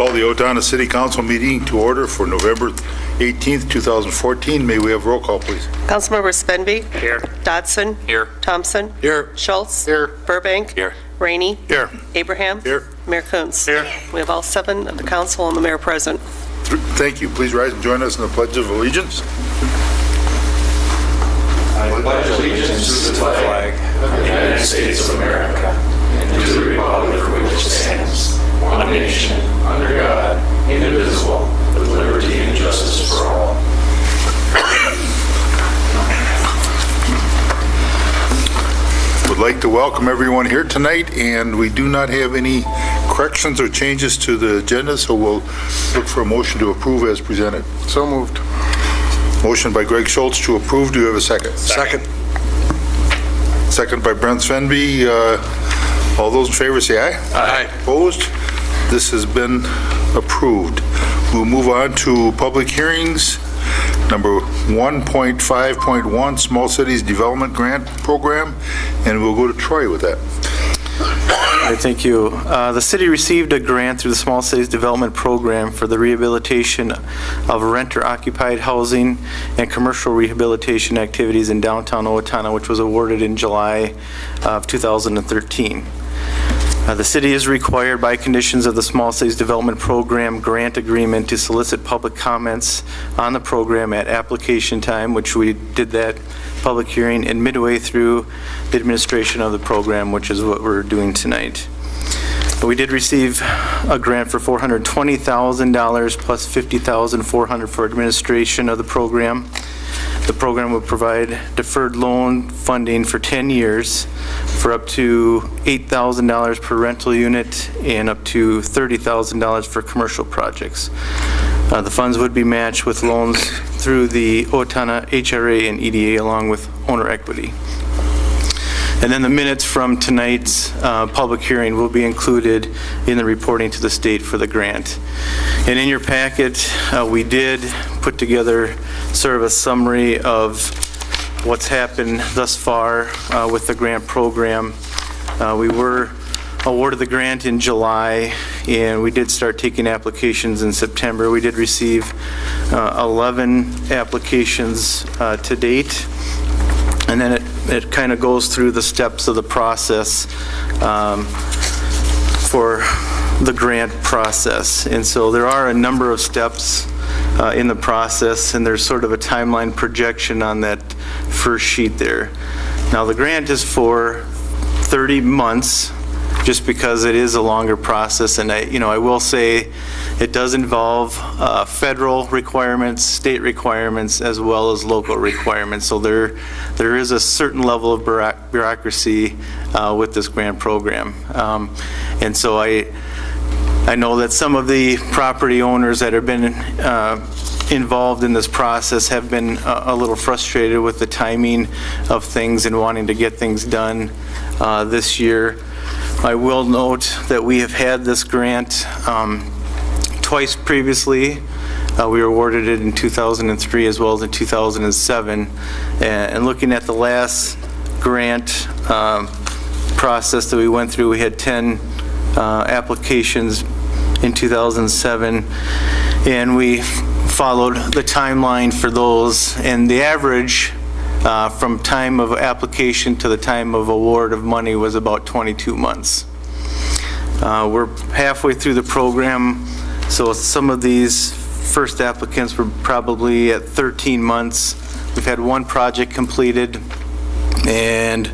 Call the Owatonna City Council meeting to order for November 18th, 2014. May we have roll call, please? Councilmember Svenby. Here. Dodson. Here. Thompson. Here. Schultz. Here. Burbank. Here. Rainey. Here. Abraham. Here. Mayor Kunz. Here. We have all 7 of the council and the mayor present. Thank you. Please rise and join us in the Pledge of Allegiance. I pledge allegiance to the flag of the United States of America and to the republic for which it stands, one nation, under God, indivisible, with liberty and justice for all. Would like to welcome everyone here tonight, and we do not have any corrections or changes to the agenda, so we'll look for a motion to approve as presented. So moved. Motion by Greg Schultz to approve. Do you have a second? Second. Second by Brent Svenby. All those in favor say aye. Aye. Opposed? This has been approved. We'll move on to public hearings. Number 1.5.1, Small Cities Development Grant Program, and we'll go to Troy with that. Thank you. The city received a grant through the Small Cities Development Program for the rehabilitation of renter-occupied housing and commercial rehabilitation activities in downtown Owatonna, which was awarded in July of 2013. The city is required by conditions of the Small Cities Development Program grant agreement to solicit public comments on the program at application time, which we did that public hearing and midway through the administration of the program, which is what we're doing tonight. We did receive a grant for $420,000 plus $50,400 for administration of the program. The program will provide deferred loan funding for 10 years for up to $8,000 per rental unit and up to $30,000 for commercial projects. The funds would be matched with loans through the Owatonna HRA and EDA along with owner equity. And then the minutes from tonight's public hearing will be included in the reporting to the state for the grant. And in your packet, we did put together sort of a summary of what's happened thus far with the grant program. We were awarded the grant in July, and we did start taking applications in September. We did receive 11 applications to date. And then it kind of goes through the steps of the process for the grant process. And so there are a number of steps in the process, and there's sort of a timeline projection on that first sheet there. Now the grant is for 30 months, just because it is a longer process, and I will say it does involve federal requirements, state requirements, as well as local requirements. So there is a certain level of bureaucracy with this grant program, and so I know that some of the property owners that have been involved in this process have been a little frustrated with the timing of things and wanting to get things done this year. I will note that we have had this grant twice previously. We were awarded it in 2003 as well as in 2007. And looking at the last grant process that we went through, we had 10 applications in 2007, and we followed the timeline for those, and the average from time of application to the time of award of money was about 22 months. We're halfway through the program, so some of these first applicants were probably at 13 months. We've had one project completed, and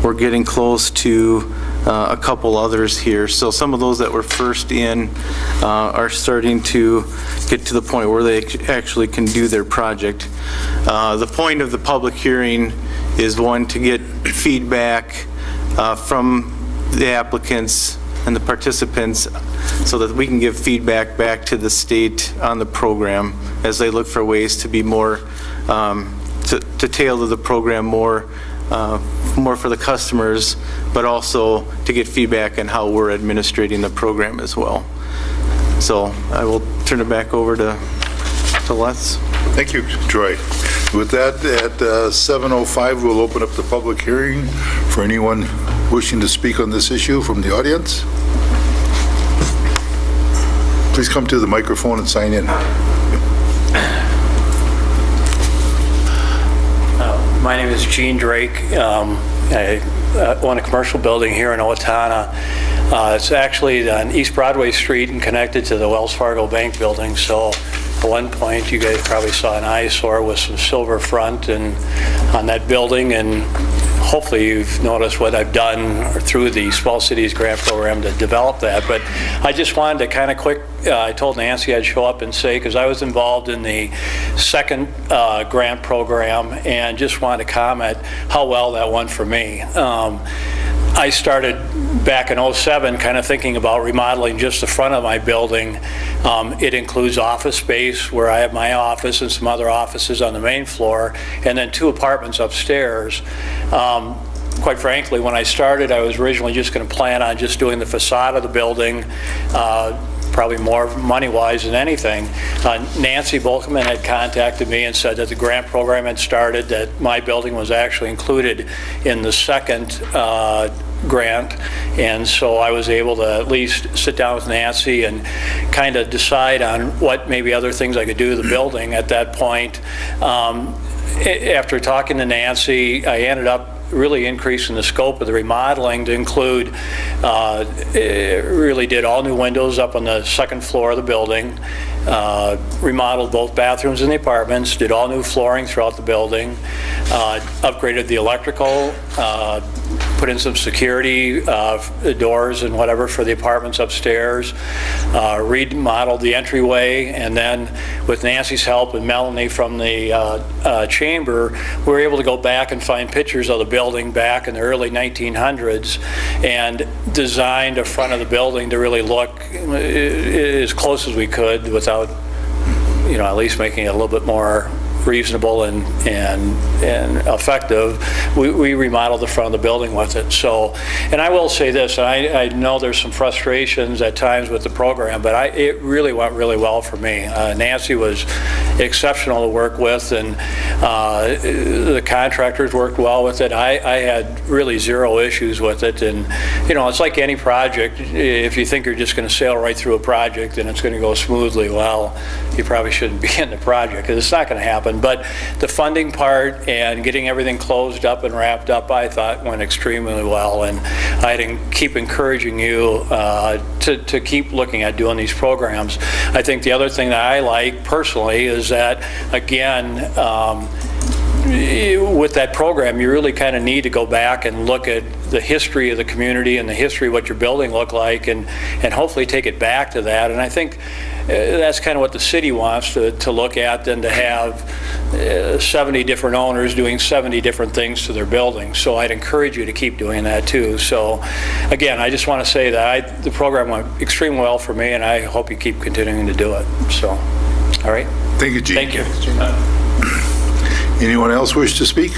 we're getting close to a couple others here. So some of those that were first in are starting to get to the point where they actually can do their project. The point of the public hearing is, one, to get feedback from the applicants and the participants so that we can give feedback back to the state on the program as they look for ways to be more, to tailor the program more for the customers, but also to get feedback on how we're administrating the program as well. So I will turn it back over to Les. Thank you, Troy. With that, at 7:05, we'll open up the public hearing for anyone wishing to speak on this issue from the audience. Please come to the microphone and sign in. My name is Gene Drake. I own a commercial building here in Owatomma. It's actually on East Broadway Street and connected to the Wells Fargo Bank building. So at one point, you guys probably saw an eyesore with some silver front and on that building, and hopefully you've noticed what I've done through the Small Cities Grant Program to develop that. But I just wanted to kind of I told Nancy I'd show up and say, because I was involved in the second grant program, and just wanted to comment how well that went for me. I started back in '07 kind of thinking about remodeling just the front of my building. It includes office space where I have my office and some other offices on the main floor, and then 2 apartments upstairs. Quite frankly, when I started, I was originally just going to plan on just doing the facade of the building, probably more money-wise than anything. Nancy Volkman had contacted me and said that the grant program had started, that my building was actually included in the second grant, and so I was able to at least sit down with Nancy and kind of decide on what maybe other things I could do to the building at that point. After talking to Nancy, I ended up really increasing the scope of the remodeling to include, really did all new windows up on the second floor of the building, remodeled both bathrooms in the apartments, did all new flooring throughout the building, upgraded the electrical, put in some security doors and whatever for the apartments upstairs, remodeled the entryway, and then with Nancy's help and Melanie from the chamber, we were able to go back and find pictures of the building back in the early 1900s and designed a front of the building to really look as close as we could without, at least making it a little bit more reasonable and effective. We remodeled the front of the building with it. So, and I will say this, I know there's some frustrations at times with the program, but it really went really well for me. Nancy was exceptional to work with, and the contractors worked well with it. I had really 0 issues with it, and it's like any project. If you think you're just going to sail right through a project and it's going to go smoothly, well, you probably shouldn't be in the project, because it's not going to happen. But the funding part and getting everything closed up and wrapped up, I thought went extremely well, and I'd keep encouraging you to keep looking at doing these programs. I think the other thing that I like personally is that, again, with that program, you really kind of need to go back and look at the history of the community and the history of what your building looked like, and hopefully take it back to that. And I think that's kind of what the city wants to look at, than to have 70 different owners doing 70 different things to their building. So I'd encourage you to keep doing that too. So again, I just want to say that the program went extremely well for me, and I hope you keep continuing to do it. So, all right. Thank you, Gene. Thank you. Anyone else wish to speak?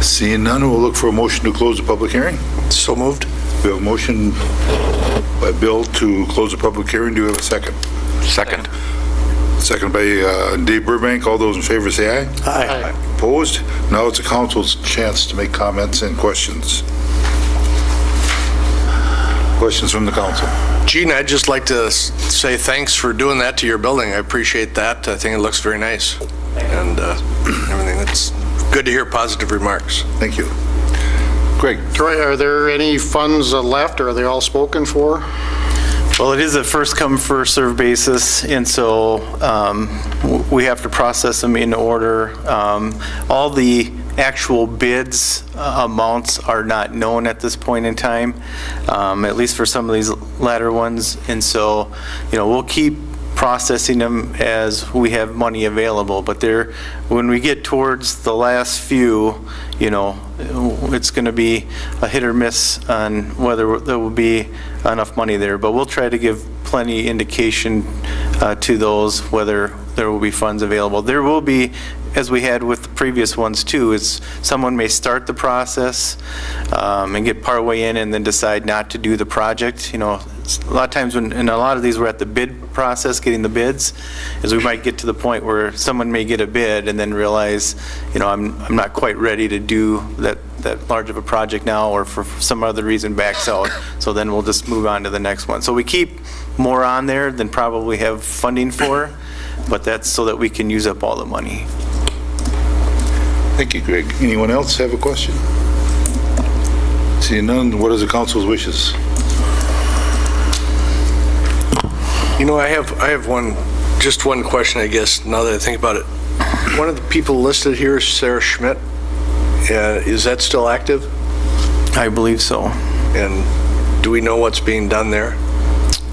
Seeing none, we'll look for a motion to close the public hearing. So moved. We have a motion by Bill to close the public hearing. Do we have a second? Second. Second by Dave Burbank. All those in favor say aye. Aye. Opposed? Now it's the council's chance to make comments and questions. Questions from the council? Gene, I'd just like to say thanks for doing that to your building. I appreciate that. I think it looks very nice. And everything. It's good to hear positive remarks. Thank you. Greg? Troy, are there any funds left, or are they all spoken for? Well, it is a first come, first served basis, and so we have to process them in order. All the actual bids amounts are not known at this point in time, at least for some of these latter ones, and so we'll keep processing them as we have money available. But when we get towards the last few, it's going to be a hit or miss on whether there will be enough money there. But we'll try to give plenty indication to those whether there will be funds available. There will be, as we had with the previous ones too, is someone may start the process and get part way in and then decide not to do the project. A lot of times in a lot of these we're at the bid process, getting the bids, is we might get to the point where someone may get a bid and then realize, I'm not quite ready to do that that large of a project now, or for some other reason backs out. So then we'll just move on to the next one. So we keep more on there than probably have funding for, but that's so that we can use up all the money. Thank you, Greg. Anyone else have a question? Seeing none, what is the council's wishes? You know, I have just one question, I guess, now that I think about it. One of the people listed here is Sarah Schmidt. Is that still active? I believe so. And do we know what's being done there?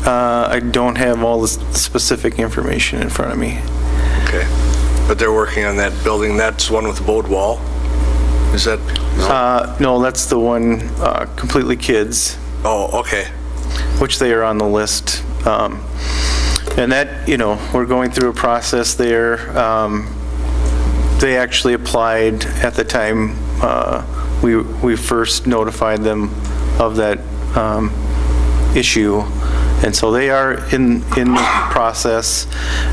I don't have all the specific information in front of me. Okay. But they're working on that building. That's one with the boat wall? Is that? No, that's the one, completely kids, Oh, okay. which they are on the list. And that, you know, we're going through a process there. They actually applied at the time we first notified them of that issue. And so they are in the process.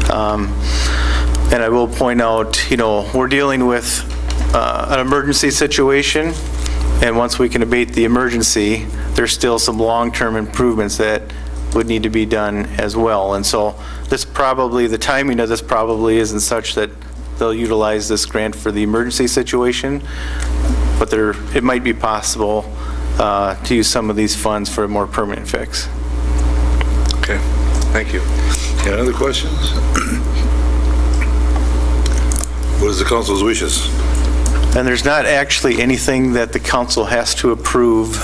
And I will point out, you know, we're dealing with an emergency situation, and once we can abate the emergency, there's still some long-term improvements that would need to be done as well. And so this probably, the timing of this probably isn't such that they'll utilize this grant for the emergency situation, but it might be possible to use some of these funds for a more permanent fix. Okay, thank you. Any other questions? What is the council's wishes? And there's not actually anything that the council has to approve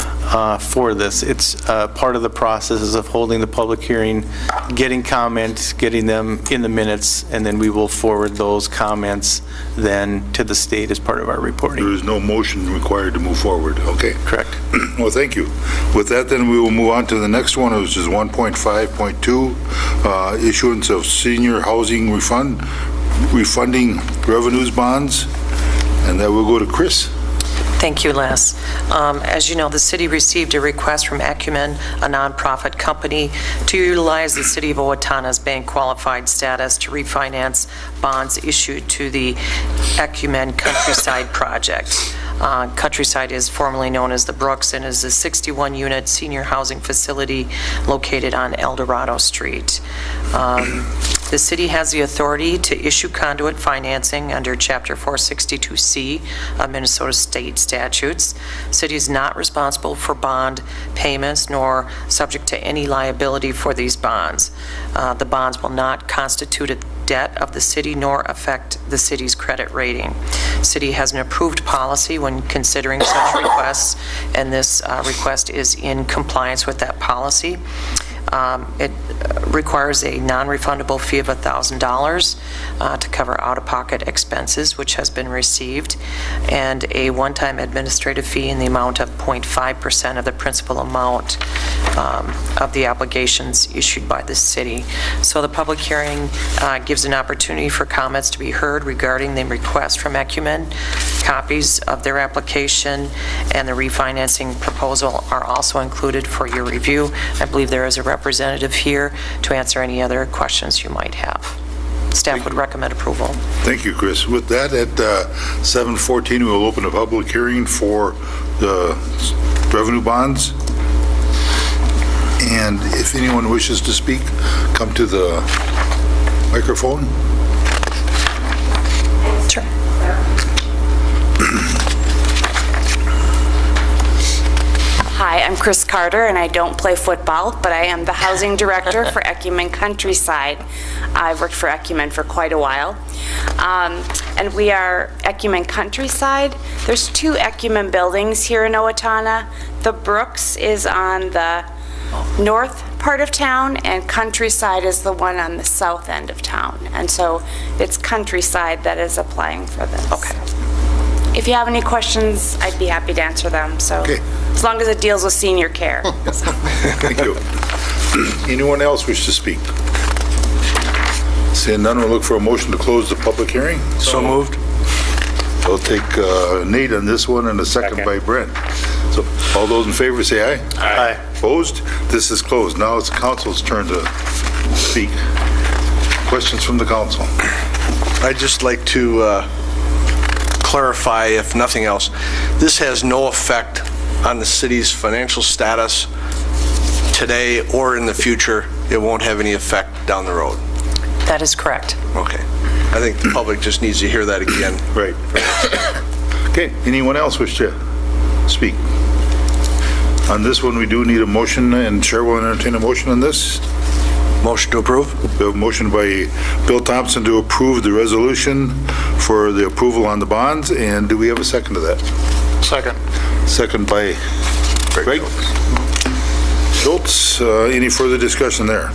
for this. It's part of the process of holding the public hearing, getting comments, getting them in the minutes, and then we will forward those comments then to the state as part of our reporting. There is no motion required to move forward. Okay. Correct. Well, thank you. With that, then we will move on to the next one, which is 1.5.2, issuance of senior housing refunding revenues bonds. And that will go to Chris. Thank you, Les. As you know, the city received a request from Acumen, a nonprofit company, to utilize the City of Owatonna's bank qualified status to refinance bonds issued to the Acumen Countryside project. Countryside is formerly known as the Brooks and is a 61-unit senior housing facility located on El Dorado Street. The city has the authority to issue conduit financing under Chapter 462C of Minnesota state statutes. City is not responsible for bond payments nor subject to any liability for these bonds. The bonds will not constitute a debt of the city nor affect the city's credit rating. City has an approved policy when considering such requests, and this request is in compliance with that policy. It requires a non-refundable fee of $1,000 to cover out-of-pocket expenses, which has been received, and a one-time administrative fee in the amount of 0.5% of the principal amount of the obligations issued by the city. So the public hearing gives an opportunity for comments to be heard regarding the request from Acumen. Copies of their application and the refinancing proposal are also included for your review. I believe there is a representative here to answer any other questions you might have. Staff would recommend approval. Thank you, Chris. With that, at 7:14, we will open a public hearing for the revenue bonds. And if anyone wishes to speak, come to the microphone. Sure. Hi, I'm Chris Carter, and I don't play football, but I am the housing director for Acumen Countryside. I've worked for Acumen for quite a while. And we are Acumen Countryside. There's two Acumen buildings here in Owatonna. The Brooks is on the north part of town, and Countryside is the one on the south end of town. And so it's Countryside that is applying for this. Okay. If you have any questions, I'd be happy to answer them. So, Okay. as long as it deals with senior care. Thank you. Anyone else wish to speak? Seeing none, we'll look for a motion to close the public hearing. So moved. We'll take Nate on this one and a second by Brent. So all those in favor say aye. Aye. Opposed? This is closed. Now it's the council's turn to speak. Questions from the council? I'd just like to clarify, if nothing else, this has no effect on the city's financial status today or in the future. It won't have any effect down the road. That is correct. Okay. I think the public just needs to hear that again. Right. Okay, anyone else wish to speak? On this one, we do need a motion, and Chair will entertain a motion on this. Motion to approve? We have a motion by Bill Thompson to approve the resolution for the approval on the bonds, and do we have a second to that? Second. Second by Greg Schultz. Any further discussion there?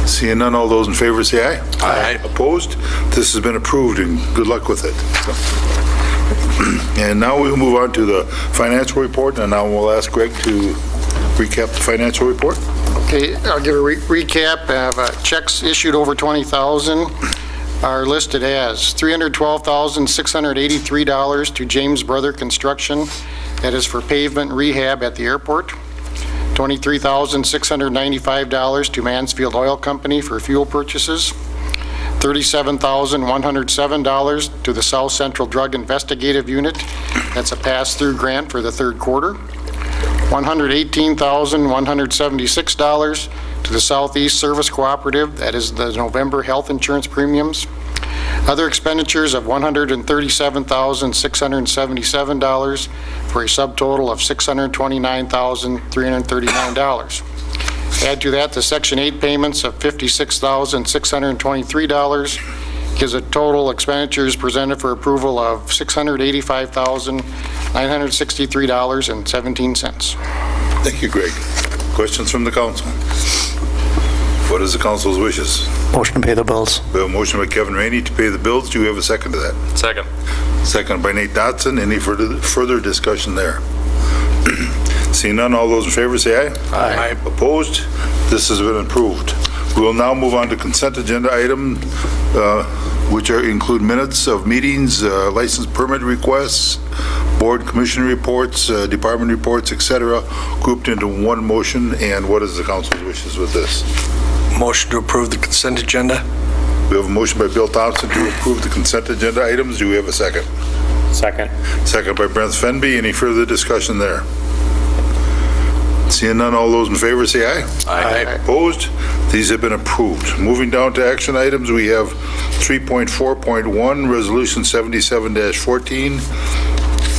Seeing none, all those in favor say aye. Aye. Opposed? This has been approved, and good luck with it. And now we'll move on to the financial report, and now we'll ask Greg to recap the financial report. Okay, I'll give a recap. I have checks issued over $20,000 are listed as $312,683 to James Brother Construction. That is for pavement rehab at the airport. $23,695 to Mansfield Oil Company for fuel purchases. $37,107 to the South Central Drug Investigative Unit. That's a pass-through grant for the third quarter. $118,176 to the Southeast Service Cooperative. That is the November health insurance premiums. Other expenditures of $137,677 for a subtotal of $629,339. Add to that the Section 8 payments of $56,623 gives a total expenditures presented for approval of $685,963.17. Thank you, Greg. Questions from the council? What is the council's wishes? Motion to pay the bills. We have a motion by Kevin Rainey to pay the bills. Do we have a second to that? Second. Second by Nate Dotson. Any further discussion there? Seeing none, all those in favor say aye. Aye. Opposed? This has been approved. We will now move on to consent agenda item, which include minutes of meetings, license permit requests, board commission reports, department reports, etc., grouped into one motion. And what is the council's wishes with this? Motion to approve the consent agenda? We have a motion by Bill Thompson to approve the consent agenda items. Do we have a second? Second. Second by Brent Fenby. Any further discussion there? Seeing none, all those in favor say aye. Aye. Opposed? These have been approved. Moving down to action items, we have 3.4.1, Resolution 77-14,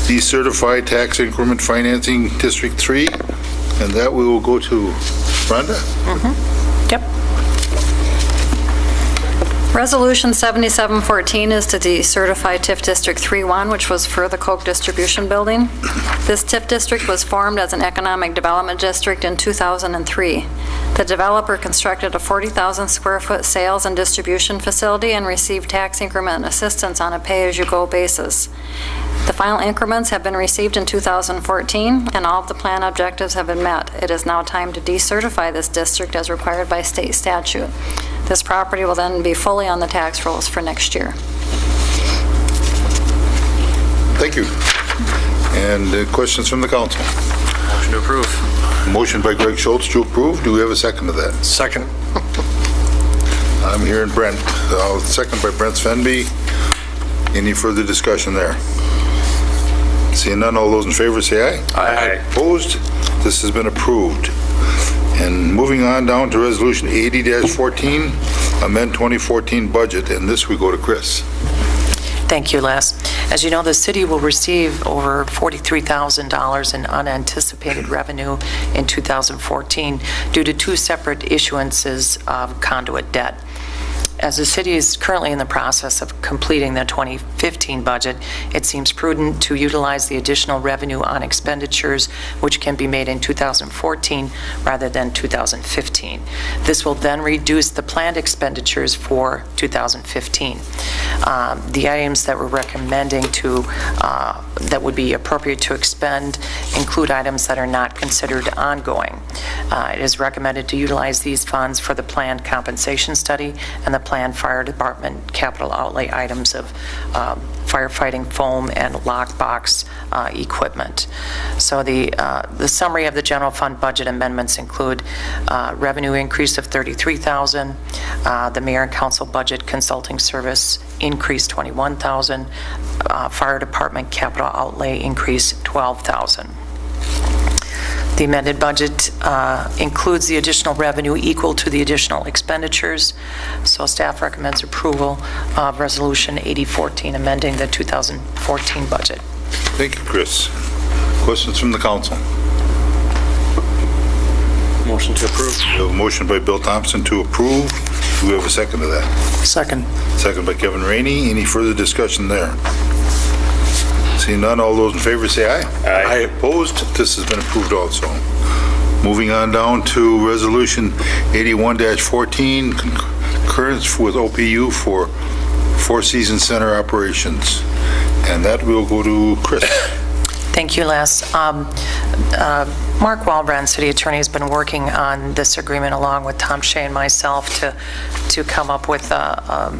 Decertified Tax Increment Financing District 3, and that we will go to Rhonda. Yep. Resolution 7714 is to decertify TIF District 3-1, which was for the Coke Distribution Building. This TIF district was formed as an economic development district in 2003. The developer constructed a 40,000 square foot sales and distribution facility and received tax increment assistance on a pay-as-you-go basis. The final increments have been received in 2014, and all of the plan objectives have been met. It is now time to decertify this district as required by state statute. This property will then be fully on the tax rolls for next year. Thank you. And questions from the council? Motion to approve. Motion by Greg Schultz to approve. Do we have a second to that? Second. I'm hearing Brent. Second by Brent Fenby. Any further discussion there? Seeing none, all those in favor say aye. Aye. Opposed? This has been approved. And moving on down to Resolution 80-14, amend 2014 budget, and this we go to Chris. Thank you, Les. As you know, the city will receive over $43,000 in unanticipated revenue in 2014 due to two separate issuances of conduit debt. As the city is currently in the process of completing the 2015 budget, it seems prudent to utilize the additional revenue on expenditures which can be made in 2014 rather than 2015. This will then reduce the planned expenditures for 2015. The items that we're recommending that would be appropriate to expend include items that are not considered ongoing. It is recommended to utilize these funds for the planned compensation study and the planned fire department capital outlay items of firefighting foam and lockbox equipment. So the summary of the general fund budget amendments include revenue increase of $33,000, the mayor and council budget consulting service increase $21,000, fire department capital outlay increase $12,000. The amended budget includes the additional revenue equal to the additional expenditures. So staff recommends approval of Resolution 8014, amending the 2014 budget. Thank you, Chris. Questions from the council? Motion to approve. We have a motion by Bill Thompson to approve. Do we have a second to that? Second. Second by Kevin Rainey. Any further discussion there? Seeing none, all those in favor say aye. Aye. Opposed? This has been approved also. Moving on down to Resolution 81-14, concurrence with OPU for Four Seasons Center operations. And that will go to Chris. Thank you, Les. Mark Walbrand, city attorney, has been working on this agreement along with Tom Shea and myself to come up with a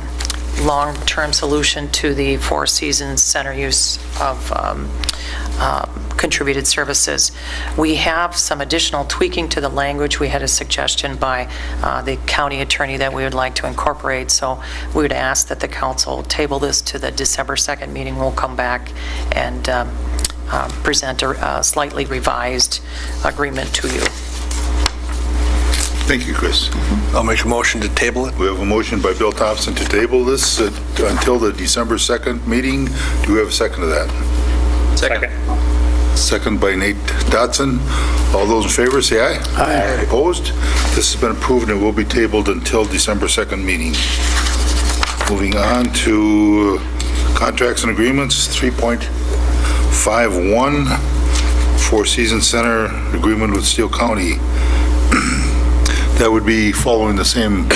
long-term solution to the Four Seasons Center use of contributed services. We have some additional tweaking to the language. We had a suggestion by the county attorney that we would like to incorporate, so we would ask that the council table this to the December 2nd meeting. We'll come back and present a slightly revised agreement to you. Thank you, Chris. I'll make a motion to table it. We have a motion by Bill Thompson to table this until the December 2nd meeting. Do we have a second to that? Second. Second by Nate Dotson. All those in favor say aye. Aye. Opposed? This has been approved and will be tabled until December 2nd meeting. Moving on to contracts and agreements, 3.51, Four Seasons Center agreement with Steele County. That would be following the same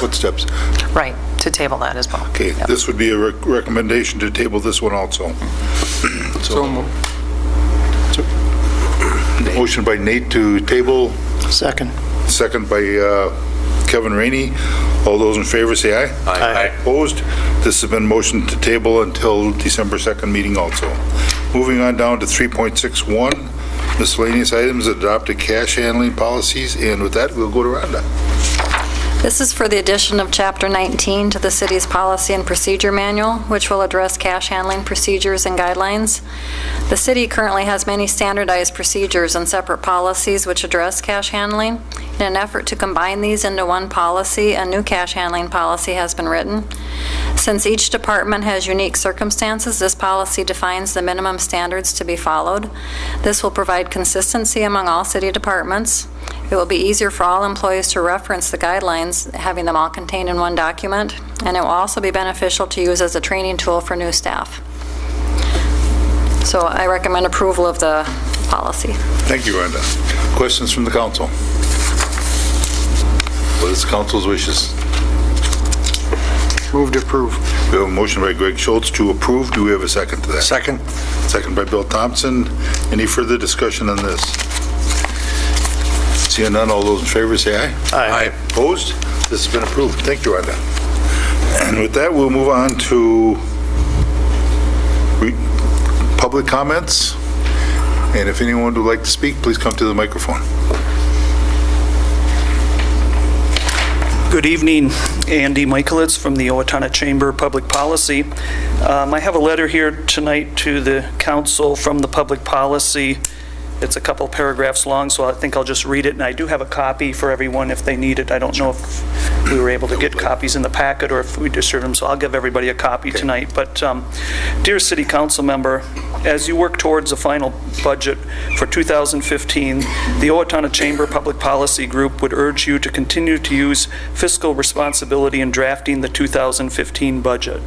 footsteps. Right, to table that as well. Okay, Yep. this would be a recommendation to table this one also. Motion by Nate to table. Second. Second by Kevin Rainey. All those in favor say aye. Aye. Opposed? This has been motioned to table until December 2nd meeting also. Moving on down to 3.61, miscellaneous items, adopted cash handling policies, and with that, we'll go to Rhonda. This is for the addition of Chapter 19 to the city's policy and procedure manual, which will address cash handling procedures and guidelines. The city currently has many standardized procedures and separate policies which address cash handling. In an effort to combine these into one policy, a new cash handling policy has been written. Since each department has unique circumstances, this policy defines the minimum standards to be followed. This will provide consistency among all city departments. It will be easier for all employees to reference the guidelines, having them all contained in one document, and it will also be beneficial to use as a training tool for new staff. So I recommend approval of the policy. Thank you, Rhonda. Questions from the council? What is the council's wishes? Move to approve. We have a motion by Greg Schultz to approve. Do we have a second to that? Second. Second by Bill Thompson. Any further discussion on this? Seeing none, all those in favor say aye. Aye. Opposed? This has been approved. Thank you, Rhonda. And with that, we'll move on to public comments. And if anyone would like to speak, please come to the microphone. Good evening, Andy Michaelitz from the Owatonna Chamber of Public Policy. I have a letter here tonight to the council from the Public Policy. It's a couple paragraphs long, so I think I'll just read it, and I do have a copy for everyone if they need it. I don't know if we were able to get copies in the packet or if we distributed them, so I'll give everybody a copy tonight. But dear City Council member, as you work towards a final budget for 2015, the Owatonna Chamber Public Policy Group would urge you to continue to use fiscal responsibility in drafting the 2015 budget.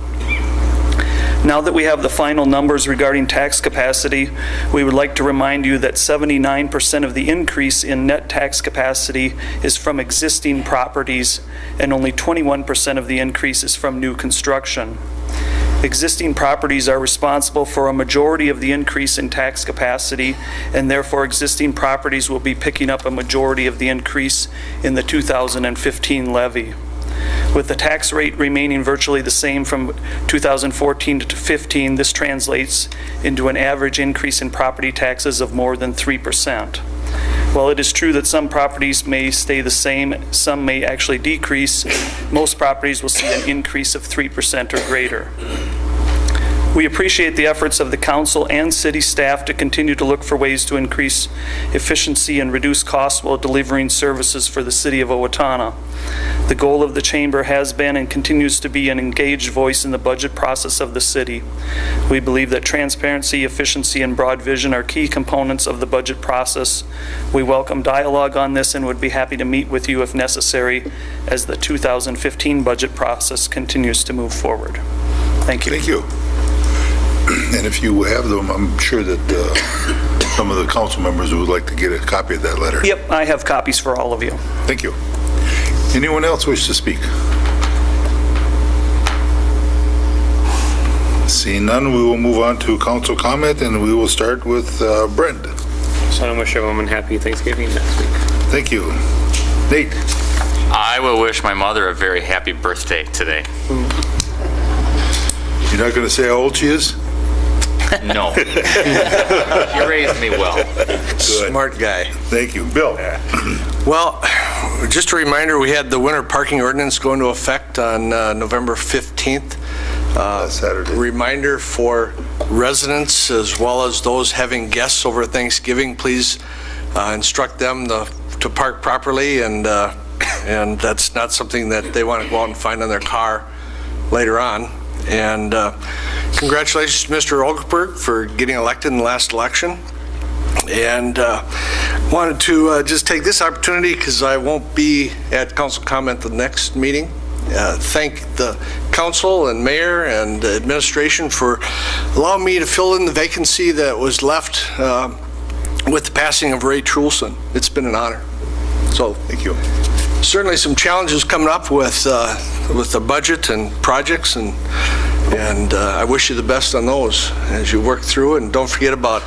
Now that we have the final numbers regarding tax capacity, we would like to remind you that 79% of the increase in net tax capacity is from existing properties, and only 21% of the increase is from new construction. Existing properties are responsible for a majority of the increase in tax capacity, and therefore existing properties will be picking up a majority of the increase in the 2015 levy. With the tax rate remaining virtually the same from 2014 to 15, this translates into an average increase in property taxes of more than 3%. While it is true that some properties may stay the same, some may actually decrease, most properties will see an increase of 3% or greater. We appreciate the efforts of the council and city staff to continue to look for ways to increase efficiency and reduce costs while delivering services for the City of Owatonna. The goal of the Chamber has been and continues to be an engaged voice in the budget process of the city. We believe that transparency, efficiency, and broad vision are key components of the budget process. We welcome dialogue on this and would be happy to meet with you if necessary as the 2015 budget process continues to move forward. Thank you. Thank you. And if you have them, I'm sure that some of the council members would like to get a copy of that letter. Yep, I have copies for all of you. Thank you. Anyone else wish to speak? Seeing none, we will move on to council comment, and we will start with Brent. So I wish everyone happy Thanksgiving next week. Thank you. Nate? I will wish my mother a very happy birthday today. You're not going to say how old she is? No. You raised me well. Good. Smart guy. Thank you. Bill? Well, just a reminder, we had the winter parking ordinance go into effect on November 15th. Saturday. Reminder for residents as well as those having guests over Thanksgiving, please instruct them to park properly, and that's not something that they want to go out and find on their car later on. And congratulations to Mr. Olgeberg for getting elected in the last election. And wanted to just take this opportunity, because I won't be at council comment the next meeting, thank the council and mayor and the administration for allowing me to fill in the vacancy that was left with the passing of Ray Trulson. It's been an honor. So thank you. Certainly some challenges coming up with the budget and projects, and I wish you the best on those as you work through. And don't forget about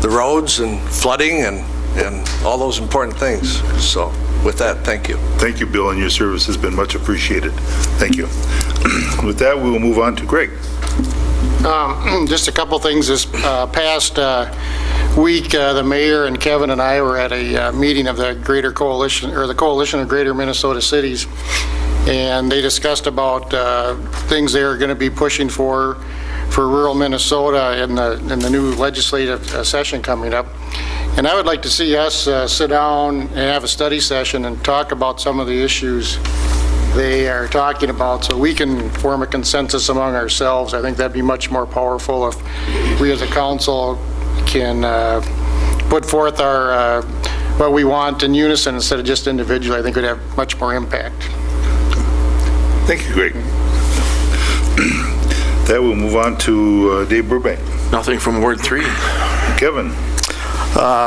the roads and flooding and all those important things. So with that, thank you. Thank you, Bill, and your service has been much appreciated. Thank you. With that, we will move on to Greg. Just a couple things. This past week, the mayor and Kevin and I were at a meeting of the Greater Coalition, or the Coalition of Greater Minnesota Cities, and they discussed about things they are going to be pushing for rural Minnesota in the new legislative session coming up. And I would like to see us sit down and have a study session and talk about some of the issues they are talking about, so we can form a consensus among ourselves. I think that'd be much more powerful if we as a council can put forth our what we want in unison instead of just individually. I think it would have much more impact. Thank you, Greg. That will move on to Dave Burbank. Nothing from Ward 3. Kevin.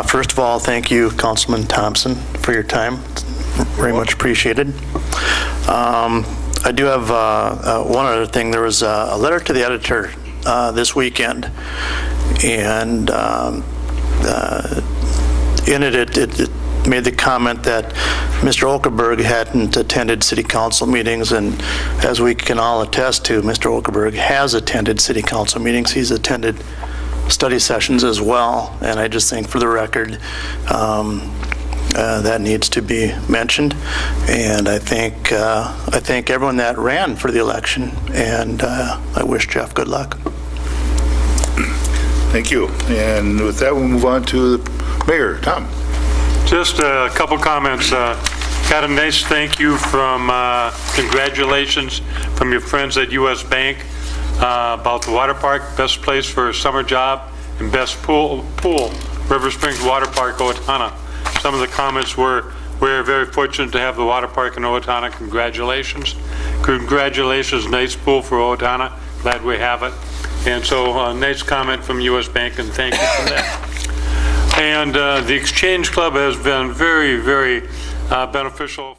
First of all, thank you, Councilman Thompson, for your time. Very much appreciated. I do have one other thing. There was a letter to the editor this weekend, and in it made the comment that Mr. Olkeberg hadn't attended city council meetings, and as we can all attest to, Mr. Olkeberg has attended city council meetings. He's attended study sessions as well, and I just think for the record that needs to be mentioned. And I thank everyone that ran for the election, and I wish Jeff good luck. Thank you. And with that, we'll move on to the mayor, Tom. Just a couple comments. Got a nice thank you from congratulations from your friends at U.S. Bank about the water park, best place for a summer job, and best pool, River Springs Water Park, Owatonna. Some of the comments were, we're very fortunate to have the water park in Owatonna. Congratulations. Congratulations, nice pool for Owatonna. Glad we have it. And so nice comment from U.S. Bank, and thank you for that. And the Exchange Club has been very, very beneficial.